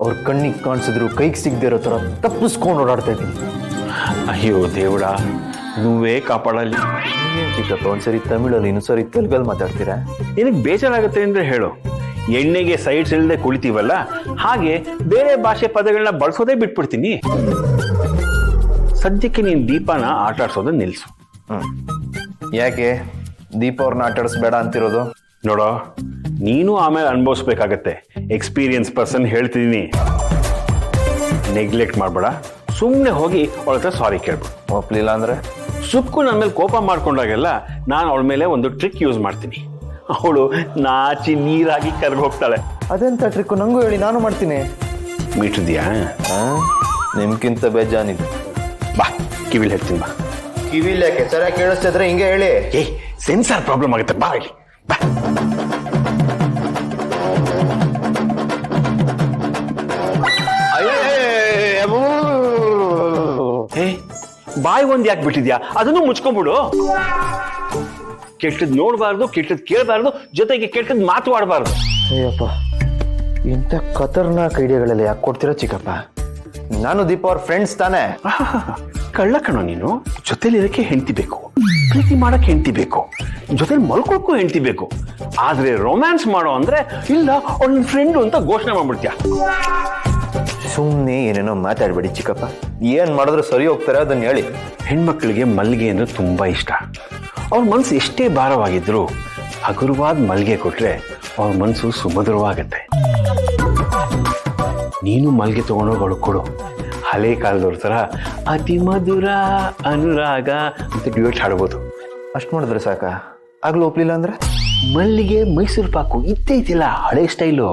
ಅವ್ರ ಕಣ್ಣಿಗೆ ಕಾಣಿಸಿದ್ರು ಕೈಗೆ ಸಿಗದೆ ಇರೋ ಥರ ತಪ್ಪಿಸ್ಕೊಂಡು ಓಡಾಡ್ತಾ ಇದ್ದೀನಿ. ಅಯ್ಯೋ ದೇವಡ, ನೀವೇ ಕಾಪಾಡಲಿ. ಚಿಕ್ಕಪ್ಪ ಒಂದ್ಸರಿ ತಮಿಳಲ್ಲಿ ಇನ್ನೊಂದ್ಸರಿ ತೆಲುಗಲ್ಲಿ ಮಾತಾಡ್ತೀರಾ? ನಿನಗೆ ಬೇಜಾರಾಗುತ್ತೆ ಅಂದ್ರೆ ಹೇಳು. ಎಣ್ಣೆಗೆ ಸೈಡ್ಸ್ ಇಲ್ಲದೆ ಕುಳಿತೀವಲ್ಲ, ಹಾಗೆ ಬೇರೆ ಭಾಷೆ ಪದಗಳನ್ನ ಬಳಸೋದೇ ಬಿಟ್ಬಿಡ್ತೀನಿ. ಸದ್ಯಕ್ಕೆ ನೀನು ದೀಪನ ಆಟ ಆಡ್ಸೋದನ್ನ ನಿಲ್ಸು. ಯಾಕೆ ದೀಪ ಅವ್ರನ್ನ ಆಟ ಆಡಿಸ್ಬೇಡ ಅಂತಿರೋದು? ನೋಡೋ, ನೀನು ಆಮೇಲೆ ಅನುಭವಿಸ್ಬೇಕಾಗತ್ತೆ. ಎಕ್ಸ್ಪೀರಿಯನ್ಸ್ ಪರ್ಸನ್ ಹೇಳ್ತಿದ್ದೀನಿ. ನೆಗ್ಲೆಕ್ಟ್ ಮಾಡಬೇಡ. ಸುಮ್ಮನೆ ಹೋಗಿ ಅವಳ ಹತ್ರ ಸಾರಿ ಕೇಳ್ಬಿಡು. ಒಪ್ಲಿಲ್ಲ ಅಂದ್ರೆ? ಸುಕ್ಕು ನನ್ನ ಮೇಲೆ ಕೋಪ ಮಾಡ್ಕೊಂಡಾಗೆಲ್ಲ ನಾನು ಅವಳ ಮೇಲೆ ಒಂದು ಟ್ರಿಕ್ ಯೂಸ್ ಮಾಡ್ತೀನಿ. ಅವಳು ನಾಚಿ ನೀರಾಗಿ ಕರ್ಗ ಹೋಗ್ತಾಳೆ. ಅದೆಂತ ಟ್ರಿಕ್ಕು ನಂಗೂ ಹೇಳಿ, ನಾನು ಮಾಡ್ತೀನಿ. ಮೀಟಿದ್ಯಾ? ನಿಮ್ಗಿಂತ ಬೇಜಾನಿದೆ. ಬಾ, ಕಿವಿಲ್ ಹೇಳ್ತೀನಿ ಬಾ. ಕಿವಿಲ್ ಯಾಕೆ ಸರಿಯಾಗಿ ಕೇಳಿಸ್ತಿದ್ರೆ ಹಿಂಗೆ ಹೇಳಿ. ಏಯ್, ಸೆನ್ಸಾರ್ ಪ್ರಾಬ್ಲಮ್ ಆಗುತ್ತೆ, ಬಾ ಇಲ್ಲಿ ಬಾ. ಬಾಯಿ ಒಂದ್ ಯಾಕೆ ಬಿಟ್ಟಿದ್ಯಾ? ಅದನ್ನು ಮುಚ್ಕೊಂಡ್ಬಿಡು. ಕೆಟ್ಟದ್ ನೋಡ್ಬಾರ್ದು, ಕೆಟ್ಟದ್ ಕೇಳಬಾರ್ದು, ಜೊತೆಗೆ ಕೆಟ್ಟದ್ ಮಾತಾಡಬಾರ್ದು. ಅಯ್ಯಪ್ಪ, ಇಂಥ ಖತರ್ನಾಕ್ ಐಡಿಯಾಗಳೆಲ್ಲ ಯಾಕೆ ಕೊಡ್ತೀರಾ ಚಿಕ್ಕಪ್ಪ? ನಾನು ದೀಪ ಅವ್ರ ಫ್ರೆಂಡ್ಸ್ ತಾನೇ. ಕಳ್ಳ ಕಣೋ ನೀನು. ಜೊತೆಲಿ ಇದಕ್ಕೆ ಹೆಂಡತಿ ಬೇಕು, ಪ್ರೀತಿ ಮಾಡಕ್ ಹೆಂಡತಿ ಬೇಕು, ಜೊತೆಲಿ ಮಲ್ಕೊಳಕ್ಕೂ ಹೆಂಡತಿ ಬೇಕು. ಆದ್ರೆ ರೊಮ್ಯಾನ್ಸ್ ಮಾಡೋ ಅಂದ್ರೆ ಇಲ್ಲ ಅವ್ನ ಫ್ರೆಂಡು ಅಂತ ಘೋಷಣೆ ಮಾಡ್ಬಿಡ್ತೀಯ. ಸುಮ್ಮನೆ ಏನೇನೋ ಮಾತಾಡ್ಬೇಡಿ ಚಿಕ್ಕಪ್ಪ. ಏನ್ ಮಾಡಿದ್ರು ಸರಿ ಹೋಗ್ತಾರೆ ಅದನ್ನ ಹೇಳಿ. ಹೆಣ್ಮಕ್ಳಿಗೆ ಮಲ್ಲಿಗೆ ಅಂದ್ರೆ ತುಂಬಾ ಇಷ್ಟ. ಅವ್ರ ಮನ್ಸು ಎಷ್ಟೇ ಭಾರವಾಗಿದ್ರು ಹಗುರವಾದ ಮಲ್ಲಿಗೆ ಕೊಟ್ರೆ ಅವ್ರ ಮನ್ಸು ಸುಮಧುರವಾಗತ್ತೆ. ನೀನು ಮಲ್ಲಿಗೆ ತಗೊಂಡೋಗಿ ಕೊಡು. ಹಳೆ ಕಾಲದವ್ರ ತರ ಅತಿ ಮಧುರ ಅನುರಾಗ ಅಂತ ಡ್ಯೂಯೆಟ್ ಹಾಡ್ಬೋದು. ಅಷ್ಟು ಮಾಡಿದ್ರೆ ಸಾಕ? ಆಗ್ಲೂ ಒಪ್ಲಿಲ್ಲ ಅಂದ್ರೆ? ಮಲ್ಲಿಗೆ ಮೈಸೂರು ಪಾಕು ಇತ್ತೈತಿಲ್ಲ, ಹಳೆ ಸ್ಟೈಲು.